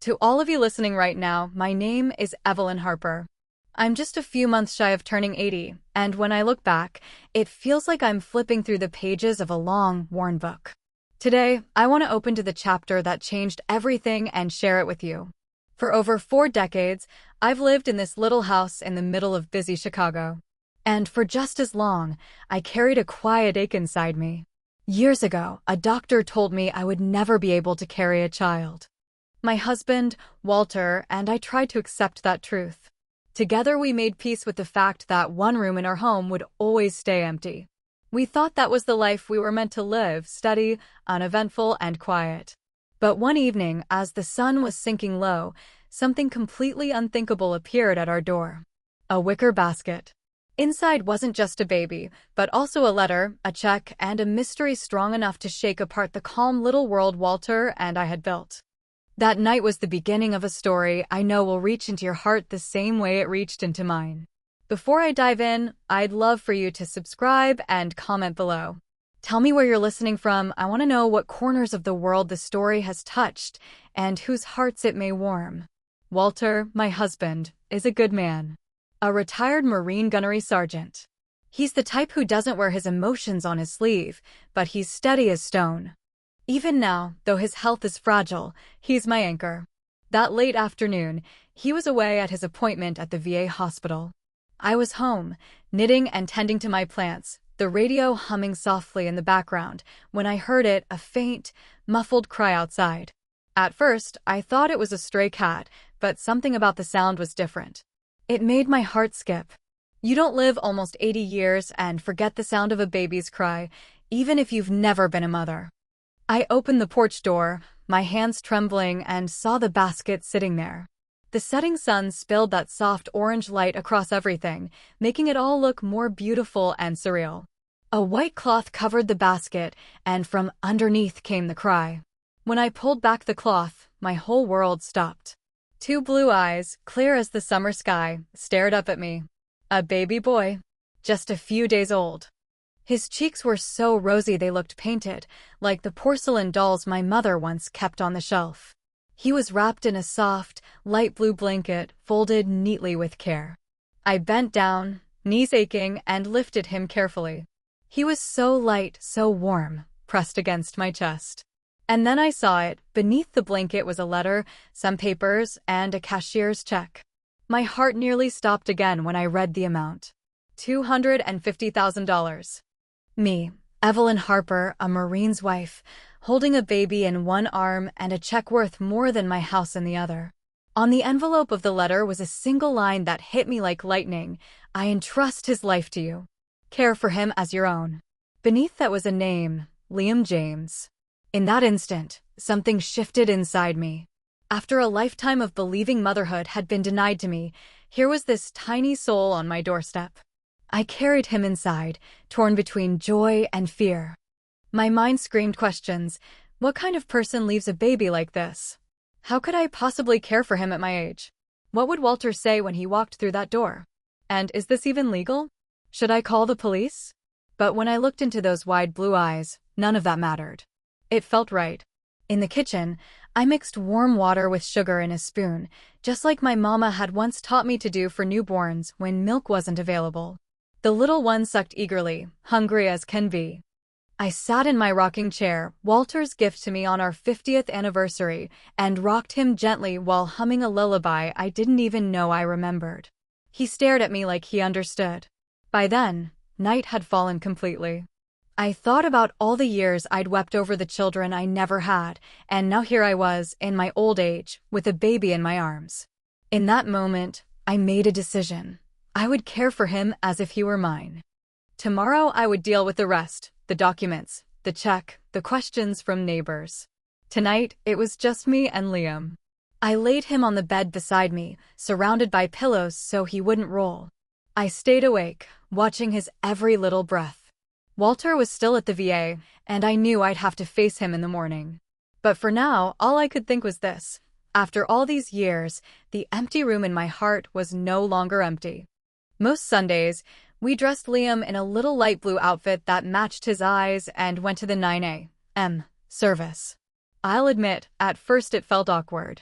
To all of you listening right now, my name is Evelyn Harper. I'm just a few months shy of turning 80, and when I look back, it feels like I'm flipping through the pages of a long, worn book. Today, I want to open to the chapter that changed everything and share it with you. For over 4 decades, I've lived in this little house in the middle of busy Chicago. And for just as long, I carried a quiet ache inside me. Years ago, a doctor told me I would never be able to carry a child. My husband, Walter, and I tried to accept that truth. Together we made peace with the fact that one room in our home would always stay empty. We thought that was the life we were meant to live, steady, uneventful, and quiet. But one evening, as the sun was sinking low, something completely unthinkable appeared at our door. A wicker basket. Inside wasn't just a baby, but also a letter, a check, and a mystery strong enough to shake apart the calm little world Walter and I had built. That night was the beginning of a story I know will reach into your heart the same way it reached into mine. Before I dive in, I'd love for you to subscribe and comment below. Tell me where you're listening from. I want to know what corners of the world the story has touched and whose hearts it may warm. Walter, my husband, is a good man. A retired Marine gunnery sergeant. He's the type who doesn't wear his emotions on his sleeve, but he's steady as stone. Even now, though his health is fragile, he's my anchor. That late afternoon, he was away at his appointment at the VA hospital. I was home, knitting and tending to my plants, the radio humming softly in the background, when I heard it, a faint, muffled cry outside. At first, I thought it was a stray cat, but something about the sound was different. It made my heart skip. You don't live almost 80 years and forget the sound of a baby's cry, even if you've never been a mother. I opened the porch door, my hands trembling, and saw the basket sitting there. The setting sun spilled that soft orange light across everything, making it all look more beautiful and surreal. A white cloth covered the basket, and from underneath came the cry. When I pulled back the cloth, my whole world stopped. 2 blue eyes, clear as the summer sky, stared up at me. A baby boy, just a few days old. His cheeks were so rosy they looked painted, like the porcelain dolls my mother once kept on the shelf. He was wrapped in a soft, light blue blanket, folded neatly with care. I bent down, knees aching, and lifted him carefully. He was so light, so warm, pressed against my chest. And then I saw it. Beneath the blanket was a letter, some papers, and a cashier's check. My heart nearly stopped again when I read the amount. $250,000. Me, Evelyn Harper, a Marine's wife, holding a baby in one arm and a check worth more than my house in the other. On the envelope of the letter was a single line that hit me like lightning. I entrust his life to you. Care for him as your own. Beneath that was a name, Liam James. In that instant, something shifted inside me. After a lifetime of believing motherhood had been denied to me, here was this tiny soul on my doorstep. I carried him inside, torn between joy and fear. My mind screamed questions. What kind of person leaves a baby like this? How could I possibly care for him at my age? What would Walter say when he walked through that door? And is this even legal? Should I call the police? But when I looked into those wide blue eyes, none of that mattered. It felt right. In the kitchen, I mixed warm water with sugar in a spoon, just like my mama had once taught me to do for newborns when milk wasn't available. The little one sucked eagerly, hungry as can be. I sat in my rocking chair, Walter's gift to me on our 50th anniversary, and rocked him gently while humming a lullaby I didn't even know I remembered. He stared at me like he understood. By then, night had fallen completely. I thought about all the years I'd wept over the children I never had, and now here I was, in my old age, with a baby in my arms. In that moment, I made a decision. I would care for him as if he were mine. Tomorrow I would deal with the rest, the documents, the check, the questions from neighbors. Tonight, it was just me and Liam. I laid him on the bed beside me, surrounded by pillows so he wouldn't roll. I stayed awake, watching his every little breath. Walter was still at the VA, and I knew I'd have to face him in the morning. But for now, all I could think was this. After all these years, the empty room in my heart was no longer empty. Most Sundays, we dressed Liam in a little light blue outfit that matched his eyes and went to the 9 a.m. service. I'll admit, at first it felt awkward.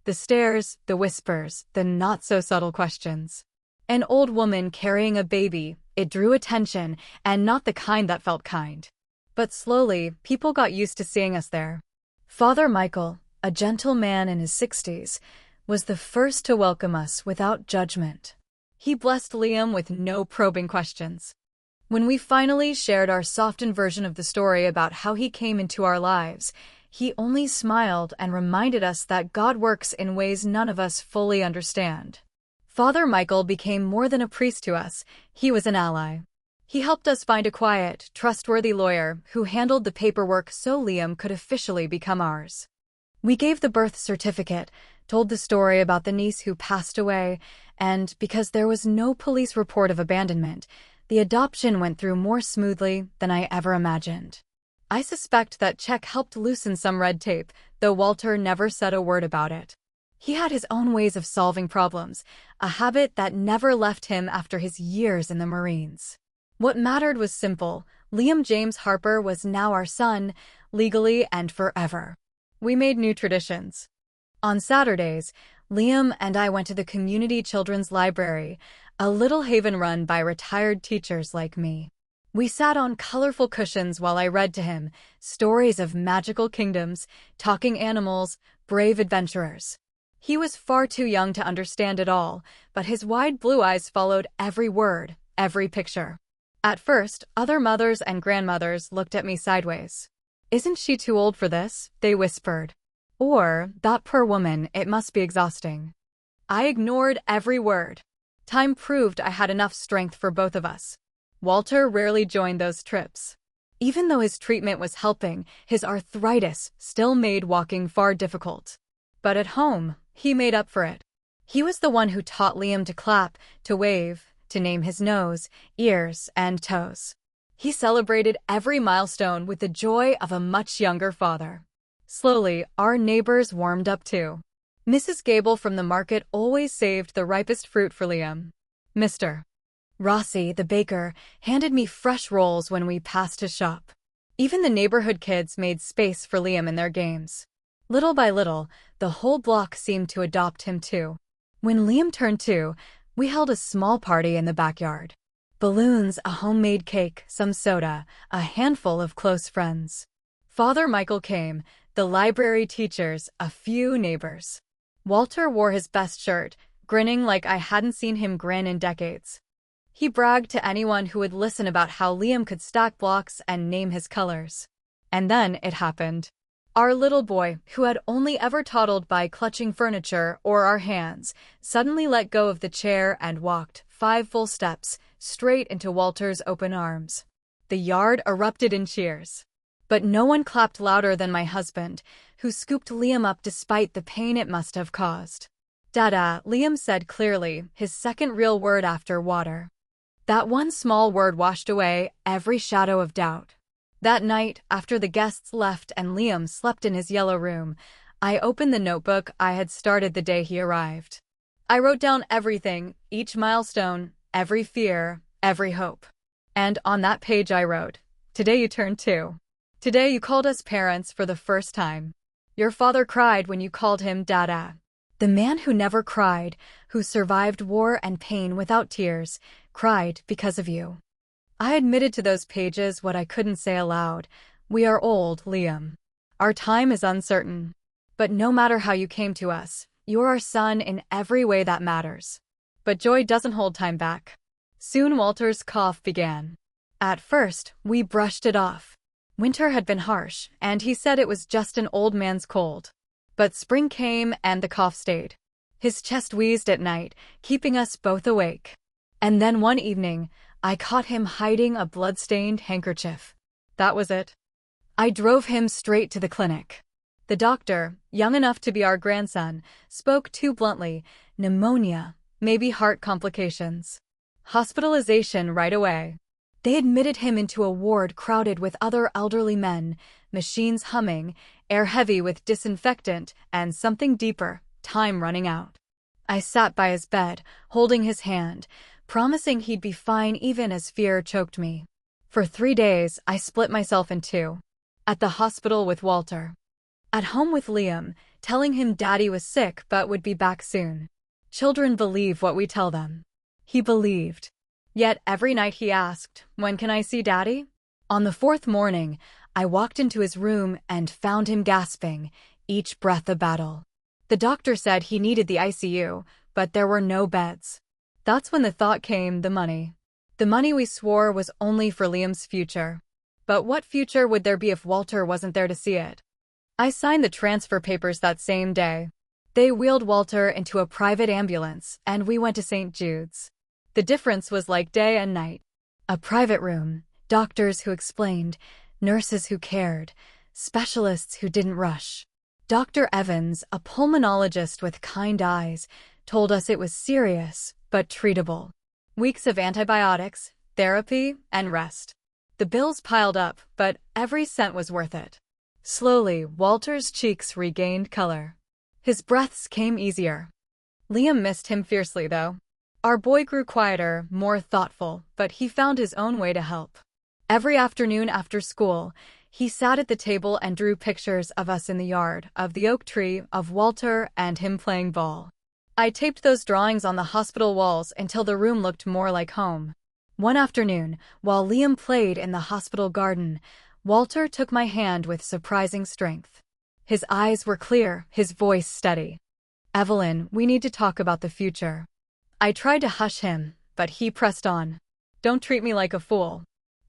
The stares, the whispers, the not-so-subtle questions. An old woman carrying a baby, it drew attention, and not the kind that felt kind. But slowly, people got used to seeing us there. Father Michael, a gentle man in his 60s, was the first to welcome us without judgment. He blessed Liam with no probing questions. When we finally shared our softened version of the story about how he came into our lives, he only smiled and reminded us that God works in ways none of us fully understand. Father Michael became more than a priest to us, he was an ally. He helped us find a quiet, trustworthy lawyer who handled the paperwork so Liam could officially become ours. We gave the birth certificate, told the story about the niece who passed away, and because there was no police report of abandonment, the adoption went through more smoothly than I ever imagined. I suspect that check helped loosen some red tape, though Walter never said a word about it. He had his own ways of solving problems, a habit that never left him after his years in the Marines. What mattered was simple. Liam James Harper was now our son, legally and forever. We made new traditions. On Saturdays, Liam and I went to the community children's library, a little haven run by retired teachers like me. We sat on colorful cushions while I read to him stories of magical kingdoms, talking animals, brave adventurers. He was far too young to understand it all, but his wide blue eyes followed every word, every picture. At first, other mothers and grandmothers looked at me sideways. "Isn't she too old for this?" they whispered. Or, "That poor woman, it must be exhausting." I ignored every word. Time proved I had enough strength for both of us. Walter rarely joined those trips. Even though his treatment was helping, his arthritis still made walking far difficult. But at home, he made up for it. He was the one who taught Liam to clap, to wave, to name his nose, ears, and toes. He celebrated every milestone with the joy of a much younger father. Slowly, our neighbors warmed up too. Mrs. Gable from the market always saved the ripest fruit for Liam. Mr. Rossi, the baker, handed me fresh rolls when we passed his shop. Even the neighborhood kids made space for Liam in their games. Little by little, the whole block seemed to adopt him too. When Liam turned 2, we held a small party in the backyard. Balloons, a homemade cake, some soda, a handful of close friends. Father Michael came, the library teachers, a few neighbors. Walter wore his best shirt, grinning like I hadn't seen him grin in decades. He bragged to anyone who would listen about how Liam could stack blocks and name his colors. And then it happened. Our little boy, who had only ever toddled by clutching furniture or our hands, suddenly let go of the chair and walked 5 full steps straight into Walter's open arms. The yard erupted in cheers. But no one clapped louder than my husband, who scooped Liam up despite the pain it must have caused. "Dada," Liam said clearly, his second real word after water. That one small word washed away every shadow of doubt. That night, after the guests left and Liam slept in his yellow room, I opened the notebook I had started the day he arrived. I wrote down everything, each milestone, every fear, every hope. And on that page I wrote, "Today you turned 2. Today you called us parents for the first time. Your father cried when you called him Dada." The man who never cried, who survived war and pain without tears, cried because of you. I admitted to those pages what I couldn't say aloud. We are old, Liam. Our time is uncertain. But no matter how you came to us, you're our son in every way that matters. But joy doesn't hold time back. Soon Walter's cough began. At first, we brushed it off. Winter had been harsh, and he said it was just an old man's cold. But spring came and the cough stayed. His chest wheezed at night, keeping us both awake. And then one evening, I caught him hiding a blood-stained handkerchief. That was it. I drove him straight to the clinic. The doctor, young enough to be our grandson, spoke too bluntly. Pneumonia, maybe heart complications. Hospitalization right away. They admitted him into a ward crowded with other elderly men, machines humming, air heavy with disinfectant, and something deeper, time running out. I sat by his bed, holding his hand, promising he'd be fine even as fear choked me. For 3 days, I split myself in 2. At the hospital with Walter. At home with Liam, telling him Daddy was sick but would be back soon. Children believe what we tell them. He believed. Yet every night he asked, "When can I see Daddy?" On the fourth morning, I walked into his room and found him gasping, each breath a battle. The doctor said he needed the ICU, but there were no beds. That's when the thought came, the money. The money we swore was only for Liam's future. But what future would there be if Walter wasn't there to see it? I signed the transfer papers that same day. They wheeled Walter into a private ambulance, and we went to St. Jude's. The difference was like day and night. A private room, doctors who explained, nurses who cared, specialists who didn't rush. Dr. Evans, a pulmonologist with kind eyes, told us it was serious, but treatable. Weeks of antibiotics, therapy, and rest. The bills piled up, but every cent was worth it. Slowly, Walter's cheeks regained color. His breaths came easier. Liam missed him fiercely, though. Our boy grew quieter, more thoughtful, but he found his own way to help. Every afternoon after school, he sat at the table and drew pictures of us in the yard, of the oak tree, of Walter, and him playing ball. I taped those drawings on the hospital walls until the room looked more like home. One afternoon, while Liam played in the hospital garden, Walter took my hand with surprising strength. His eyes were clear, his voice steady. "Evelyn, we need to talk about the future." I tried to hush him, but he pressed on. "Don't treat me like a fool.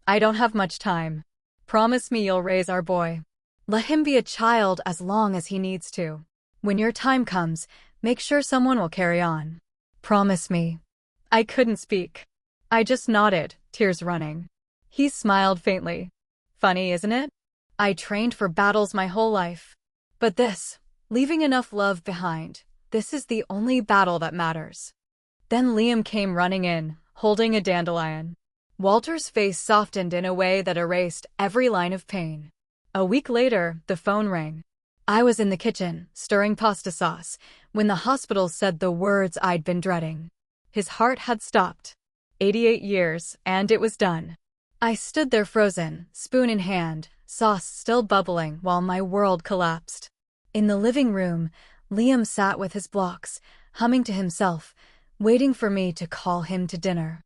I don't have much time. Promise me you'll raise our boy. Let him be a child as long as he needs to. When your time comes, make sure someone will carry on. Promise me." I couldn't speak. I just nodded, tears running. He smiled faintly. Funny, isn't it? I trained for battles my whole life. But this, leaving enough love behind, this is the only battle that matters. Then Liam came running in, holding a dandelion. Walter's face softened in a way that erased every line of pain. A week later, the phone rang. I was in the kitchen, stirring pasta sauce, when the hospital said the words I'd been dreading. His heart had stopped. 88 years, and it was done. I stood there frozen, spoon in hand, sauce still bubbling while my world collapsed. In the living room, Liam sat with his blocks, humming to himself, waiting for me to call him to dinner.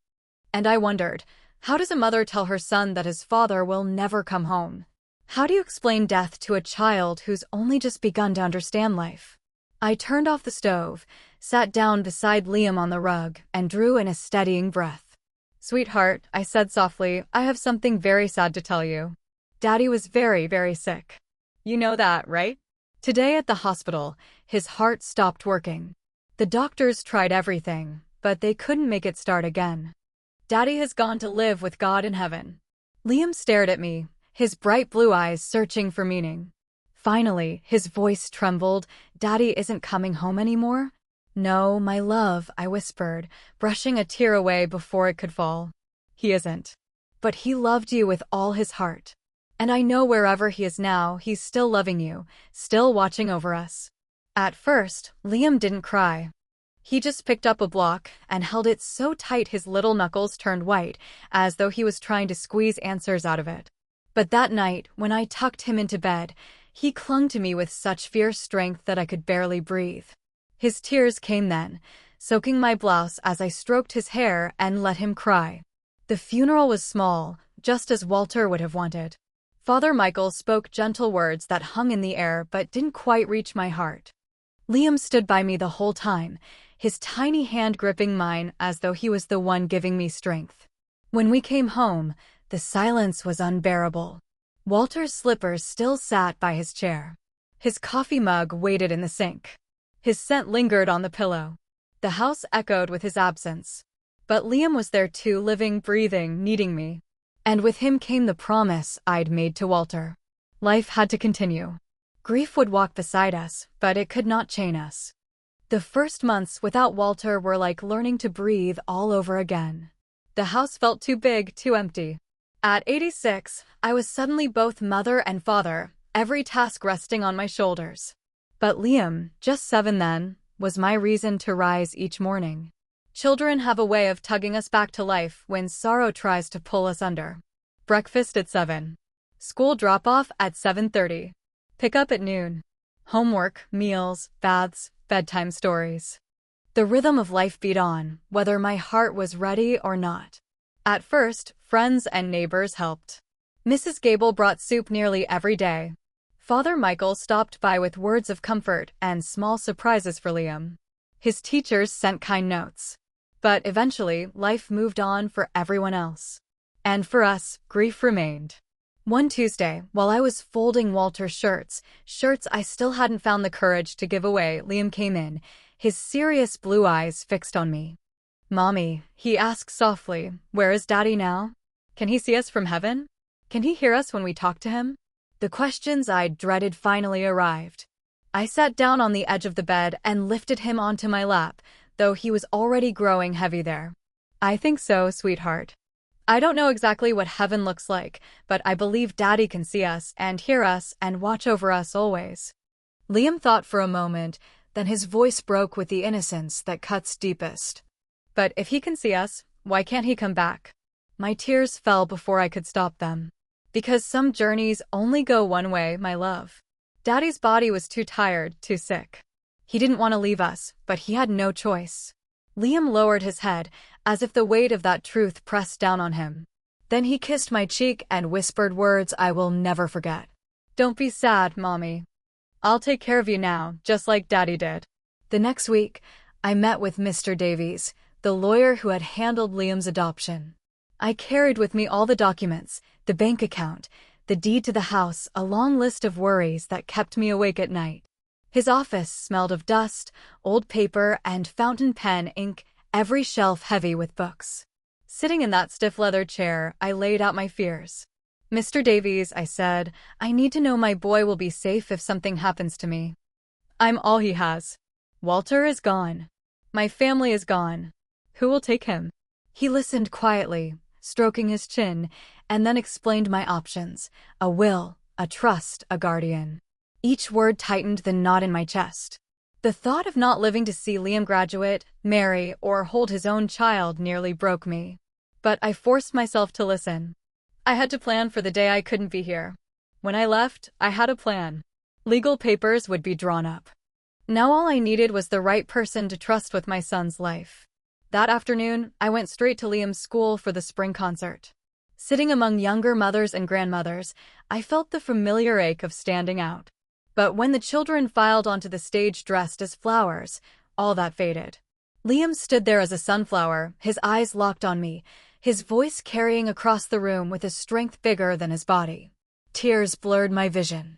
And I wondered, how does a mother tell her son that his father will never come home? How do you explain death to a child who's only just begun to understand life? I turned off the stove, sat down beside Liam on the rug, and drew in a steadying breath. "Sweetheart," I said softly, "I have something very sad to tell you. Daddy was very, very sick. You know that, right?" Today at the hospital, his heart stopped working. The doctors tried everything, but they couldn't make it start again. Daddy has gone to live with God in heaven. Liam stared at me, his bright blue eyes searching for meaning. Finally, his voice trembled. "Daddy isn't coming home anymore?" "No, my love," I whispered, brushing a tear away before it could fall. "He isn't. But he loved you with all his heart. And I know wherever he is now, he's still loving you, still watching over us." At first, Liam didn't cry. He just picked up a block and held it so tight his little knuckles turned white, as though he was trying to squeeze answers out of it. But that night, when I tucked him into bed, he clung to me with such fierce strength that I could barely breathe. His tears came then, soaking my blouse as I stroked his hair and let him cry. The funeral was small, just as Walter would have wanted. Father Michael spoke gentle words that hung in the air but didn't quite reach my heart. Liam stood by me the whole time, his tiny hand gripping mine as though he was the one giving me strength. When we came home, the silence was unbearable. Walter's slippers still sat by his chair. His coffee mug waited in the sink. His scent lingered on the pillow. The house echoed with his absence. But Liam was there too, living, breathing, needing me. And with him came the promise I'd made to Walter. Life had to continue. Grief would walk beside us, but it could not chain us. The first months without Walter were like learning to breathe all over again. The house felt too big, too empty. At 86, I was suddenly both mother and father, every task resting on my shoulders. But Liam, just 7 then, was my reason to rise each morning. Children have a way of tugging us back to life when sorrow tries to pull us under. Breakfast at 7. School drop-off at 7:30. Pick up at noon. Homework, meals, baths, bedtime stories. The rhythm of life beat on, whether my heart was ready or not. At first, friends and neighbors helped. Mrs. Gable brought soup nearly every day. Father Michael stopped by with words of comfort and small surprises for Liam. His teachers sent kind notes. But eventually, life moved on for everyone else. And for us, grief remained. One Tuesday, while I was folding Walter's shirts I still hadn't found the courage to give away, Liam came in, his serious blue eyes fixed on me. "Mommy," he asked softly, "where is Daddy now? Can he see us from heaven? Can he hear us when we talk to him?" The questions I'd dreaded finally arrived. I sat down on the edge of the bed and lifted him onto my lap, though he was already growing heavy there. "I think so, sweetheart. I don't know exactly what heaven looks like, but I believe Daddy can see us and hear us and watch over us always." Liam thought for a moment, then his voice broke with the innocence that cuts deepest. "But if he can see us, why can't he come back?" My tears fell before I could stop them. "Because some journeys only go one way, my love. Daddy's body was too tired, too sick. He didn't want to leave us, but he had no choice." Liam lowered his head, as if the weight of that truth pressed down on him. Then he kissed my cheek and whispered words I will never forget. "Don't be sad, Mommy. I'll take care of you now, just like Daddy did." The next week, I met with Mr. Davies, the lawyer who had handled Liam's adoption. I carried with me all the documents, the bank account, the deed to the house, a long list of worries that kept me awake at night. His office smelled of dust, old paper, and fountain pen ink, every shelf heavy with books. Sitting in that stiff leather chair, I laid out my fears. "Mr. Davies," I said, "I need to know my boy will be safe if something happens to me. I'm all he has. Walter is gone. My family is gone. Who will take him?" He listened quietly, stroking his chin, and then explained my options: a will, a trust, a guardian. Each word tightened the knot in my chest. The thought of not living to see Liam graduate, marry, or hold his own child nearly broke me. But I forced myself to listen. I had to plan for the day I couldn't be here. When I left, I had a plan. Legal papers would be drawn up. Now all I needed was the right person to trust with my son's life. That afternoon, I went straight to Liam's school for the spring concert. Sitting among younger mothers and grandmothers, I felt the familiar ache of standing out. But when the children filed onto the stage dressed as flowers, all that faded. Liam stood there as a sunflower, his eyes locked on me, his voice carrying across the room with a strength bigger than his body. Tears blurred my vision.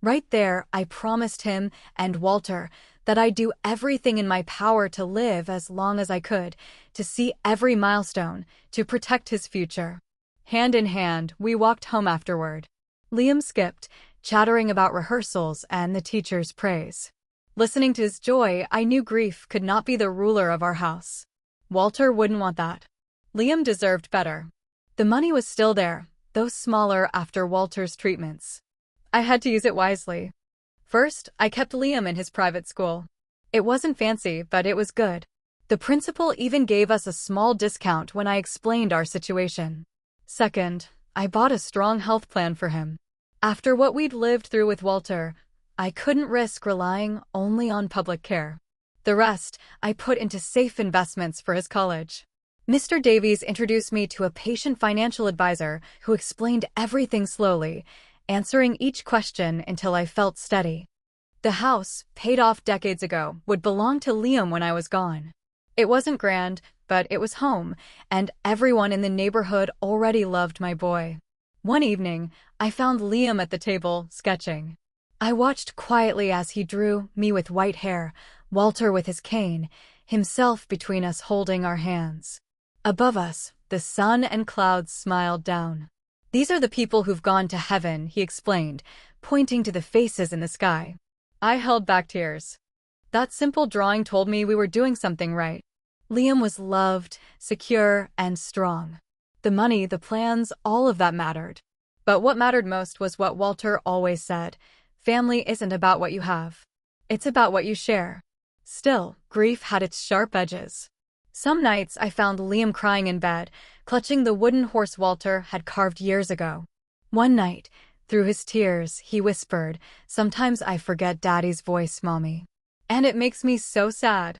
Right there, I promised him and Walter that I'd do everything in my power to live as long as I could, to see every milestone, to protect his future. Hand in hand, we walked home afterward. Liam skipped, chattering about rehearsals and the teacher's praise. Listening to his joy, I knew grief could not be the ruler of our house. Walter wouldn't want that. Liam deserved better. The money was still there, though smaller after Walter's treatments. I had to use it wisely. First, I kept Liam in his private school. It wasn't fancy, but it was good. The principal even gave us a small discount when I explained our situation. Second, I bought a strong health plan for him. After what we'd lived through with Walter, I couldn't risk relying only on public care. The rest, I put into safe investments for his college. Mr. Davies introduced me to a patient financial advisor who explained everything slowly, answering each question until I felt steady. The house, paid off decades ago, would belong to Liam when I was gone. It wasn't grand, but it was home, and everyone in the neighborhood already loved my boy. One evening, I found Liam at the table, sketching. I watched quietly as he drew, me with white hair, Walter with his cane, himself between us holding our hands. Above us, the sun and clouds smiled down. "These are the people who've gone to heaven," he explained, pointing to the faces in the sky. I held back tears. That simple drawing told me we were doing something right. Liam was loved, secure, and strong. The money, the plans, all of that mattered. But what mattered most was what Walter always said: family isn't about what you have. It's about what you share. Still, grief had its sharp edges. Some nights I found Liam crying in bed, clutching the wooden horse Walter had carved years ago. One night, Through his tears, he whispered, "Sometimes I forget Daddy's voice, Mommy. And it makes me so sad."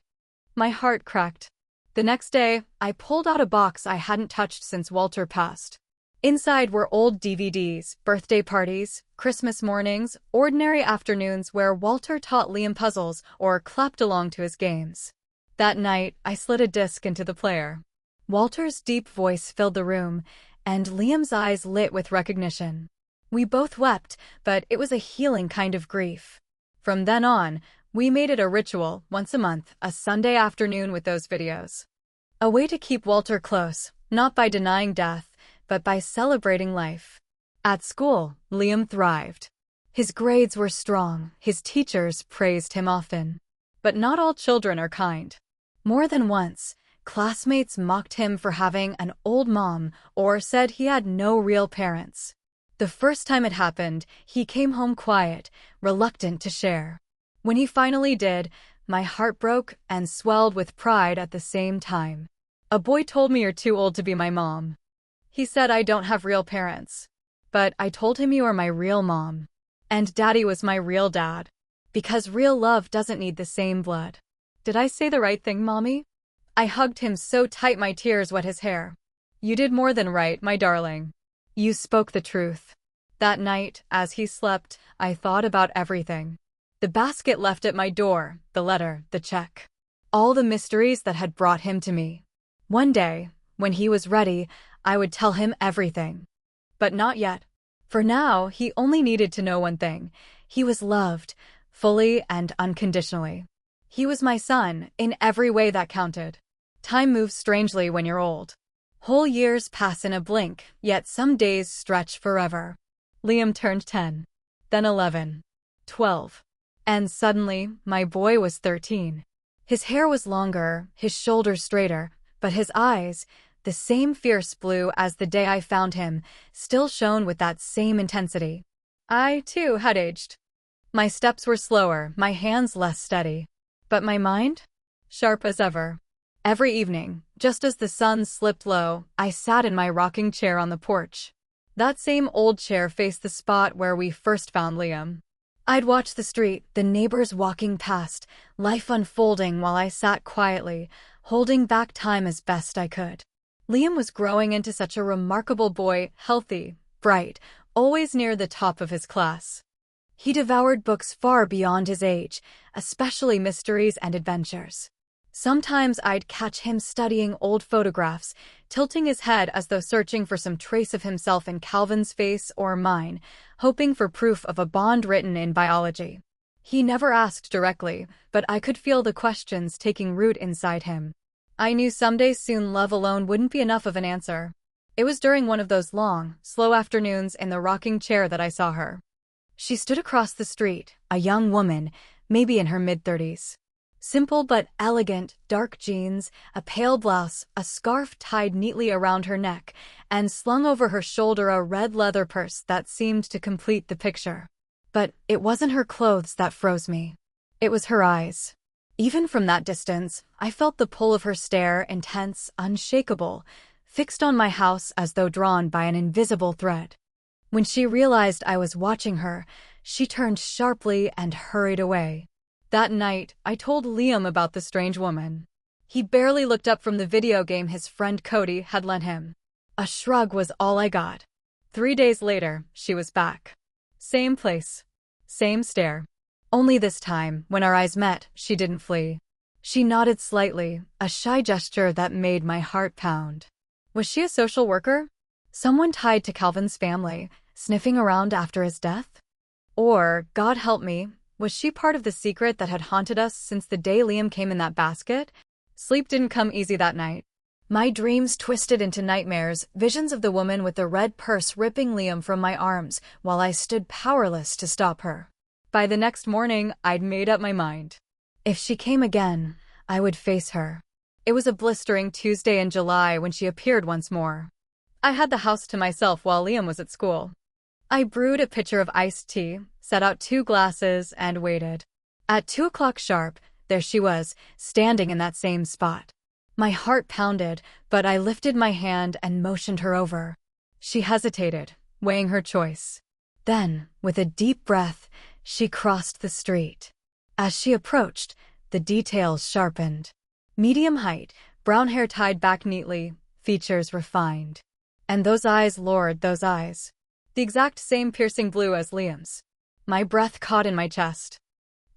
My heart cracked. The next day, I pulled out a box I hadn't touched since Walter passed. Inside were old DVDs, birthday parties, Christmas mornings, ordinary afternoons where Walter taught Liam puzzles or clapped along to his games. That night, I slid a disc into the player. Walter's deep voice filled the room, and Liam's eyes lit with recognition. We both wept, but it was a healing kind of grief. From then on, we made it a ritual, once a month, a Sunday afternoon with those videos. A way to keep Walter close, not by denying death, but by celebrating life. At school, Liam thrived. His grades were strong, his teachers praised him often. But not all children are kind. More than once, classmates mocked him for having an old mom or said he had no real parents. The first time it happened, he came home quiet, reluctant to share. When he finally did, my heart broke and swelled with pride at the same time. "A boy told me you're too old to be my mom. He said I don't have real parents. But I told him you are my real mom. And Daddy was my real dad. Because real love doesn't need the same blood." Did I say the right thing, Mommy? I hugged him so tight my tears wet his hair. "You did more than right, my darling. You spoke the truth." That night, as he slept, I thought about everything. The basket left at my door, the letter, the check. All the mysteries that had brought him to me. One day, when he was ready, I would tell him everything. But not yet. For now, he only needed to know one thing. He was loved, fully and unconditionally. He was my son, in every way that counted. Time moves strangely when you're old. Whole years pass in a blink, yet some days stretch forever. Liam turned 10, then 11, 12. And suddenly, my boy was 13. His hair was longer, his shoulders straighter, but his eyes, the same fierce blue as the day I found him, still shone with that same intensity. I, too, had aged. My steps were slower, my hands less steady. But my mind? Sharp as ever. Every evening, just as the sun slipped low, I sat in my rocking chair on the porch. That same old chair faced the spot where we first found Liam. I'd watch the street, the neighbors walking past, life unfolding while I sat quietly, holding back time as best I could. Liam was growing into such a remarkable boy, healthy, bright, always near the top of his class. He devoured books far beyond his age, especially mysteries and adventures. Sometimes I'd catch him studying old photographs, tilting his head as though searching for some trace of himself in Calvin's face or mine, hoping for proof of a bond written in biology. He never asked directly, but I could feel the questions taking root inside him. I knew someday soon love alone wouldn't be enough of an answer. It was during one of those long, slow afternoons in the rocking chair that I saw her. She stood across the street, a young woman, maybe in her mid-30s. Simple but elegant, dark jeans, a pale blouse, a scarf tied neatly around her neck, and slung over her shoulder a red leather purse that seemed to complete the picture. But it wasn't her clothes that froze me. It was her eyes. Even from that distance, I felt the pull of her stare, intense, unshakable, fixed on my house as though drawn by an invisible thread. When she realized I was watching her, she turned sharply and hurried away. That night, I told Liam about the strange woman. He barely looked up from the video game his friend Cody had lent him. A shrug was all I got. 3 days later, she was back. Same place. Same stare. Only this time, when our eyes met, she didn't flee. She nodded slightly, a shy gesture that made my heart pound. Was she a social worker? Someone tied to Calvin's family, sniffing around after his death? Or, God help me, was she part of the secret that had haunted us since the day Liam came in that basket? Sleep didn't come easy that night. My dreams twisted into nightmares, visions of the woman with the red purse ripping Liam from my arms while I stood powerless to stop her. By the next morning, I'd made up my mind. If she came again, I would face her. It was a blistering Tuesday in July when she appeared once more. I had the house to myself while Liam was at school. I brewed a pitcher of iced tea, set out 2 glasses, and waited. At 2 o'clock sharp, there she was, standing in that same spot. My heart pounded, but I lifted my hand and motioned her over. She hesitated, weighing her choice. Then, with a deep breath, she crossed the street. As she approached, the details sharpened. Medium height, brown hair tied back neatly, features refined. And those eyes, Lord, those eyes. The exact same piercing blue as Liam's. My breath caught in my chest.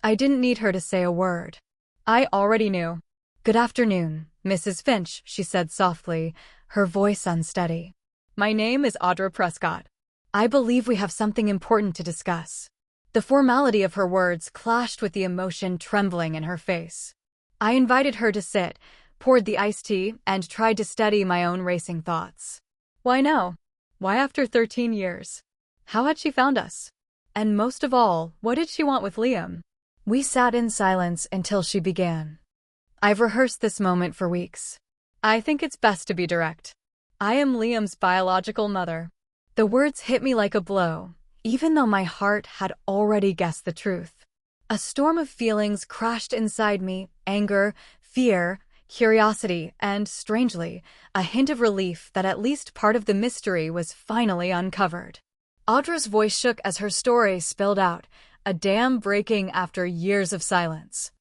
I didn't need her to say a word. I already knew. "Good afternoon, Mrs. Finch," she said softly, her voice unsteady. "My name is Audra Prescott. I believe we have something important to discuss." The formality of her words clashed with the emotion trembling in her face. I invited her to sit, poured the iced tea, and tried to steady my own racing thoughts. Why now? Why after 13 years? How had she found us? And most of all, what did she want with Liam? We sat in silence until she began. "I've rehearsed this moment for weeks. I think it's best to be direct. I am Liam's biological mother." The words hit me like a blow, even though my heart had already guessed the truth. A storm of feelings crashed inside me: anger, fear, curiosity, and, strangely, a hint of relief that at least part of the mystery was finally uncovered. Audra's voice shook as her story spilled out, a dam breaking after years of silence.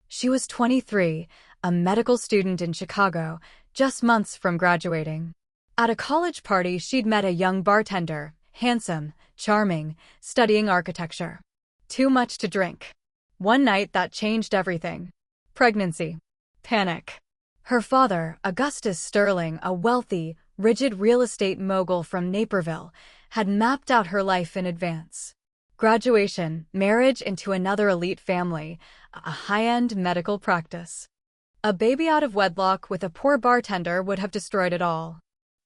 She was 23, a medical student in Chicago, just months from graduating. At a college party, she'd met a young bartender, handsome, charming, studying architecture. Too much to drink. One night that changed everything. Pregnancy. Panic. Her father, Augustus Sterling, a wealthy, rigid real estate mogul from Naperville, had mapped out her life in advance. Graduation, marriage into another elite family, a high-end medical practice. A baby out of wedlock with a poor bartender would have destroyed it all.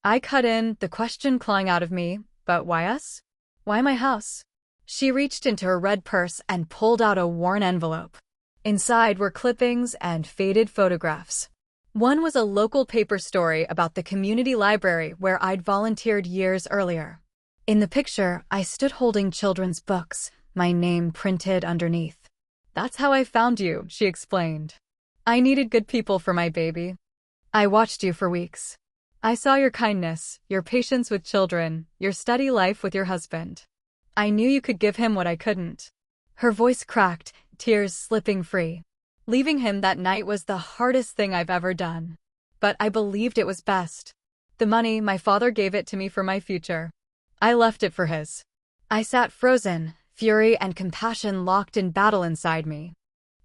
I cut in, the question clawing out of me, but why us? Why my house? She reached into her red purse and pulled out a worn envelope. Inside were clippings and faded photographs. One was a local paper story about the community library where I'd volunteered years earlier. In the picture, I stood holding children's books, my name printed underneath. "That's how I found you," she explained. "I needed good people for my baby. I watched you for weeks. I saw your kindness, your patience with children, your steady life with your husband. I knew you could give him what I couldn't." Her voice cracked, tears slipping free. Leaving him that night was the hardest thing I've ever done. But I believed it was best. The money, my father gave it to me for my future. I left it for his. I sat frozen, fury and compassion locked in battle inside me.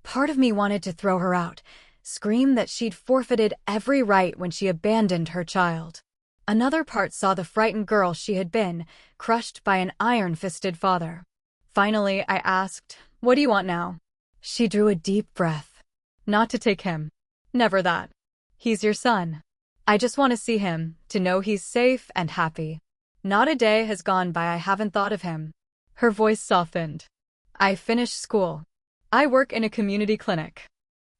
Part of me wanted to throw her out, scream that she'd forfeited every right when she abandoned her child. Another part saw the frightened girl she had been, crushed by an iron-fisted father. Finally, I asked, "What do you want now?" She drew a deep breath. "Not to take him. Never that. He's your son. I just want to see him, to know he's safe and happy. Not a day has gone by I haven't thought of him." Her voice softened. "I finished school. I work in a community clinic.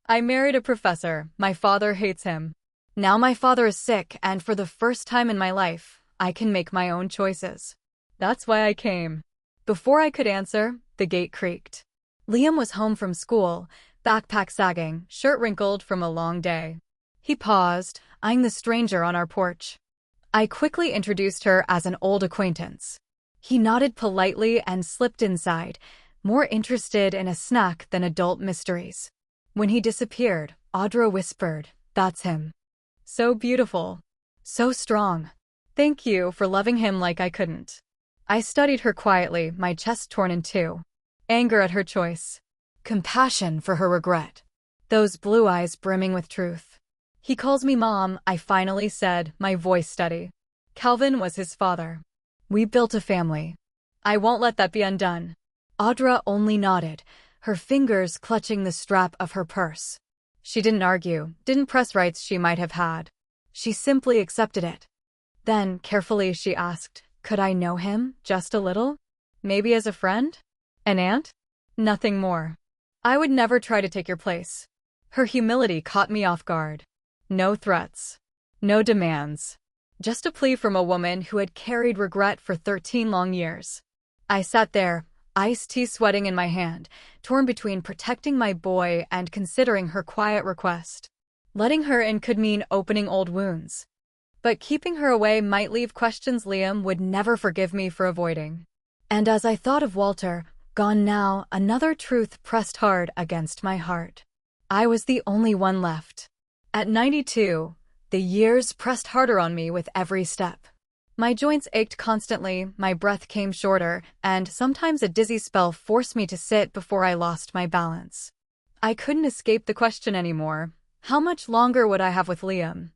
I married a professor. My father hates him. Now my father is sick, and for the first time in my life, I can make my own choices. That's why I came." Before I could answer, the gate creaked. Liam was home from school, backpack sagging, shirt wrinkled from a long day. He paused, eyeing the stranger on our porch. I quickly introduced her as an old acquaintance. He nodded politely and slipped inside, more interested in a snack than adult mysteries. When he disappeared, Audra whispered, "That's him. So beautiful. So strong. Thank you for loving him like I couldn't." I studied her quietly, my chest torn in two. Anger at her choice. Compassion for her regret. Those blue eyes brimming with truth. "He calls me Mom," I finally said, my voice steady. "Calvin was his father. We built a family. I won't let that be undone." Audra only nodded, her fingers clutching the strap of her purse. She didn't argue, didn't press rights she might have had. She simply accepted it. Then, carefully, she asked, "Could I know him, just a little? Maybe as a friend? An aunt? Nothing more. I would never try to take your place." Her humility caught me off guard. No threats. No demands. Just a plea from a woman who had carried regret for 13 long years. I sat there, iced tea sweating in my hand, torn between protecting my boy and considering her quiet request. Letting her in could mean opening old wounds. But keeping her away might leave questions Liam would never forgive me for avoiding. And as I thought of Walter, gone now, another truth pressed hard against my heart. I was the only one left. At 92, the years pressed harder on me with every step. My joints ached constantly, my breath came shorter, and sometimes a dizzy spell forced me to sit before I lost my balance. I couldn't escape the question anymore. How much longer would I have with Liam?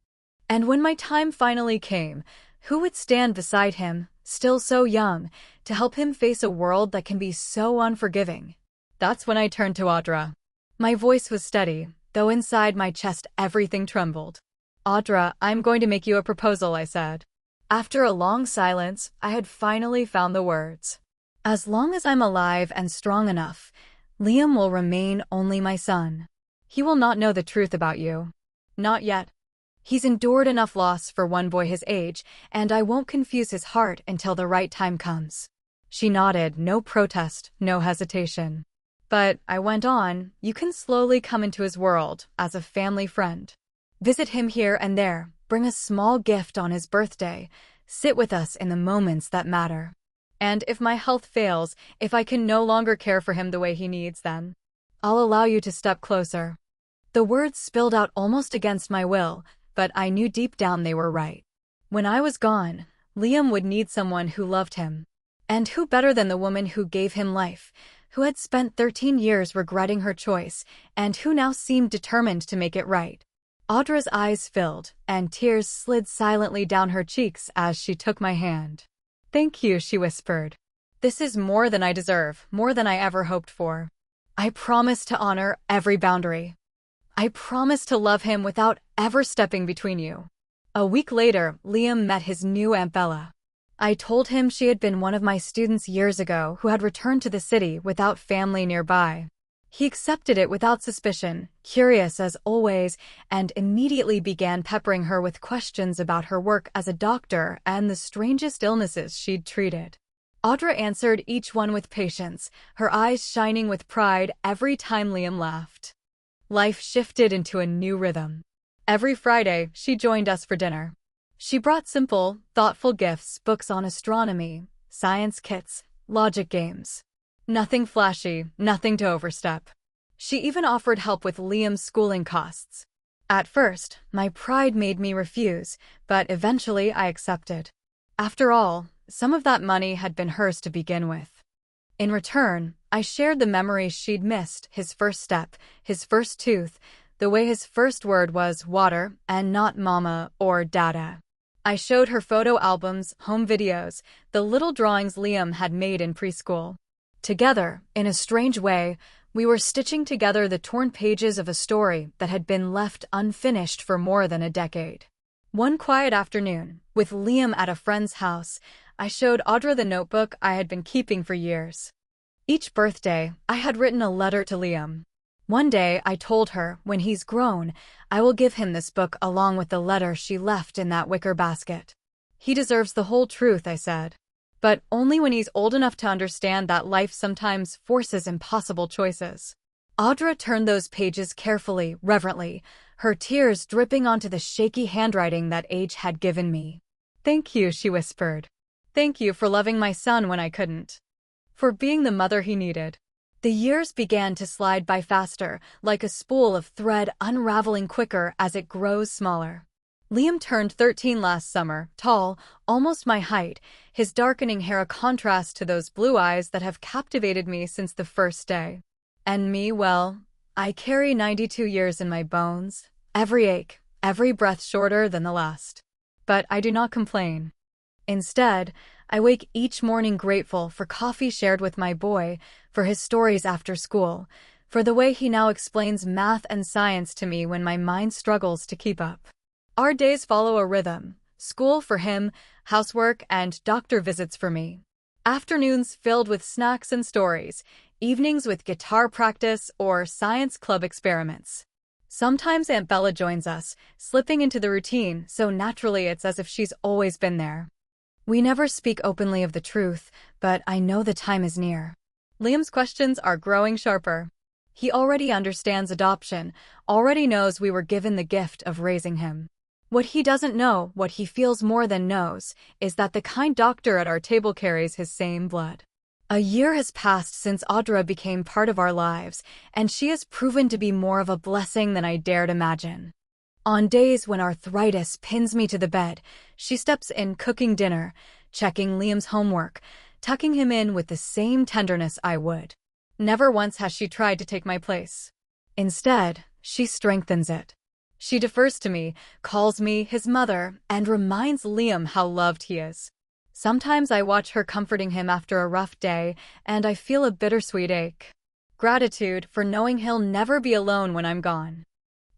And when my time finally came, who would stand beside him, still so young, to help him face a world that can be so unforgiving? That's when I turned to Audra. My voice was steady, though inside my chest everything trembled. Audra, I'm going to make you a proposal, I said. After a long silence, I had finally found the words. As long as I'm alive and strong enough, Liam will remain only my son. He will not know the truth about you. Not yet. He's endured enough loss for one boy his age, and I won't confuse his heart until the right time comes. She nodded, no protest, no hesitation. But, I went on, you can slowly come into his world, as a family friend. Visit him here and there, bring a small gift on his birthday, sit with us in the moments that matter. And if my health fails, if I can no longer care for him the way he needs, then I'll allow you to step closer. The words spilled out almost against my will, but I knew deep down they were right. When I was gone, Liam would need someone who loved him. And who better than the woman who gave him life, who had spent 13 years regretting her choice, and who now seemed determined to make it right. Audra's eyes filled, and tears slid silently down her cheeks as she took my hand. Thank you, she whispered. This is more than I deserve, more than I ever hoped for. I promise to honor every boundary. I promise to love him without ever stepping between you. A week later, Liam met his new Aunt Bella. I told him she had been one of my students years ago who had returned to the city without family nearby. He accepted it without suspicion, curious as always, and immediately began peppering her with questions about her work as a doctor and the strangest illnesses she'd treated. Audra answered each one with patience, her eyes shining with pride every time Liam laughed. Life shifted into a new rhythm. Every Friday, she joined us for dinner. She brought simple, thoughtful gifts, books on astronomy, science kits, logic games. Nothing flashy, nothing to overstep. She even offered help with Liam's schooling costs. At first, my pride made me refuse, but eventually I accepted. After all, some of that money had been hers to begin with. In return, I shared the memories she'd missed, his first step, his first tooth, the way his first word was water and not mama or dada. I showed her photo albums, home videos, the little drawings Liam had made in preschool. Together, in a strange way, we were stitching together the torn pages of a story that had been left unfinished for more than a decade. One quiet afternoon, with Liam at a friend's house, I showed Audra the notebook I had been keeping for years. Each birthday, I had written a letter to Liam. One day, I told her, when he's grown, I will give him this book along with the letter she left in that wicker basket. He deserves the whole truth, I said. But only when he's old enough to understand that life sometimes forces impossible choices. Audra turned those pages carefully, reverently, her tears dripping onto the shaky handwriting that age had given me. Thank you, she whispered. Thank you for loving my son when I couldn't. For being the mother he needed. The years began to slide by faster, like a spool of thread unraveling quicker as it grows smaller. Liam turned 13 last summer, tall, almost my height, his darkening hair a contrast to those blue eyes that have captivated me since the first day. And me, well, I carry 92 years in my bones, every ache, every breath shorter than the last. But I do not complain. Instead, I wake each morning grateful for coffee shared with my boy, for his stories after school, for the way he now explains math and science to me when my mind struggles to keep up. Our days follow a rhythm: school for him, housework, and doctor visits for me. Afternoons filled with snacks and stories, evenings with guitar practice or science club experiments. Sometimes Aunt Bella joins us, slipping into the routine so naturally it's as if she's always been there. We never speak openly of the truth, but I know the time is near. Liam's questions are growing sharper. He already understands adoption, already knows we were given the gift of raising him. What he doesn't know, what he feels more than knows, is that the kind doctor at our table carries his same blood. A year has passed since Audra became part of our lives, and she has proven to be more of a blessing than I dared imagine. On days when arthritis pins me to the bed, she steps in cooking dinner, checking Liam's homework, tucking him in with the same tenderness I would. Never once has she tried to take my place. Instead, she strengthens it. She defers to me, calls me his mother, and reminds Liam how loved he is. Sometimes I watch her comforting him after a rough day, and I feel a bittersweet ache. Gratitude for knowing he'll never be alone when I'm gone.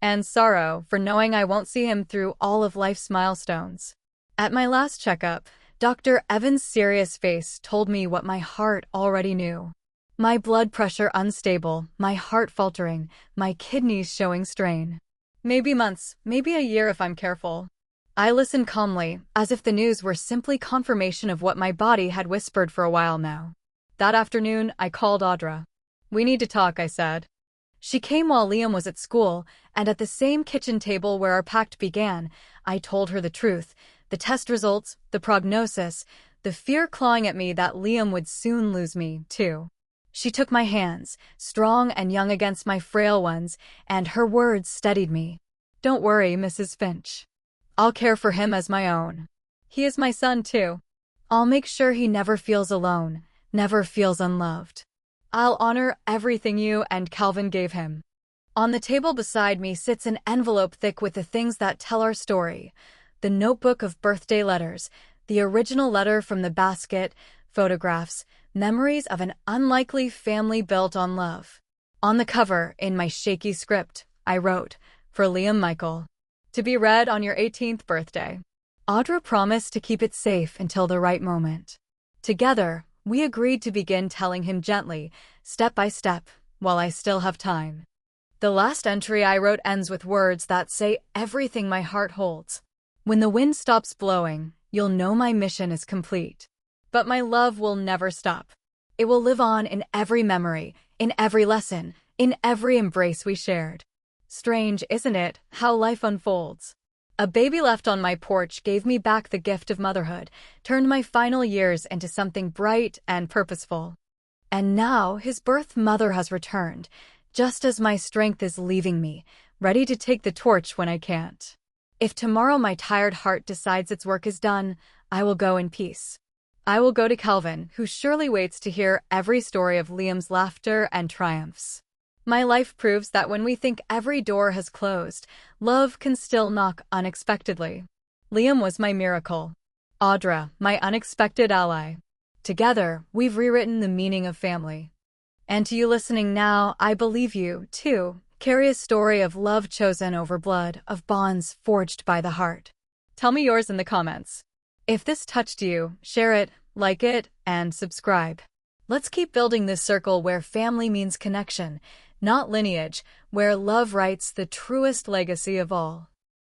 And sorrow for knowing I won't see him through all of life's milestones. At my last checkup, Dr. Evans' serious face told me what my heart already knew. My blood pressure unstable, my heart faltering, my kidneys showing strain. Maybe months, maybe a year if I'm careful. I listened calmly, as if the news were simply confirmation of what my body had whispered for a while now. That afternoon, I called Audra. "We need to talk," I said. She came while Liam was at school, and at the same kitchen table where our pact began, I told her the truth, the test results, the prognosis, the fear clawing at me that Liam would soon lose me, too. She took my hands, strong and young against my frail ones, and her words steadied me. "Don't worry, Mrs. Finch. I'll care for him as my own. He is my son, too. I'll make sure he never feels alone, never feels unloved. I'll honor everything you and Calvin gave him." On the table beside me sits an envelope thick with the things that tell our story. The notebook of birthday letters, the original letter from the basket, photographs, memories of an unlikely family built on love. On the cover, in my shaky script, I wrote, "For Liam Michael. To be read on your 18th birthday." Audra promised to keep it safe until the right moment. Together, we agreed to begin telling him gently, step by step, while I still have time. The last entry I wrote ends with words that say everything my heart holds. "When the wind stops blowing, you'll know my mission is complete. But my love will never stop. It will live on in every memory, in every lesson, in every embrace we shared." Strange, isn't it, how life unfolds? A baby left on my porch gave me back the gift of motherhood, turned my final years into something bright and purposeful. And now his birth mother has returned, just as my strength is leaving me, ready to take the torch when I can't. If tomorrow my tired heart decides its work is done, I will go in peace. I will go to Calvin, who surely waits to hear every story of Liam's laughter and triumphs. My life proves that when we think every door has closed, love can still knock unexpectedly. Liam was my miracle. Audra, my unexpected ally. Together, we've rewritten the meaning of family. And to you listening now, I believe you, too, carry a story of love chosen over blood, of bonds forged by the heart. Tell me yours in the comments. If this touched you, share it, like it, and subscribe. Let's keep building this circle where family means connection, not lineage, where love writes the truest legacy of all.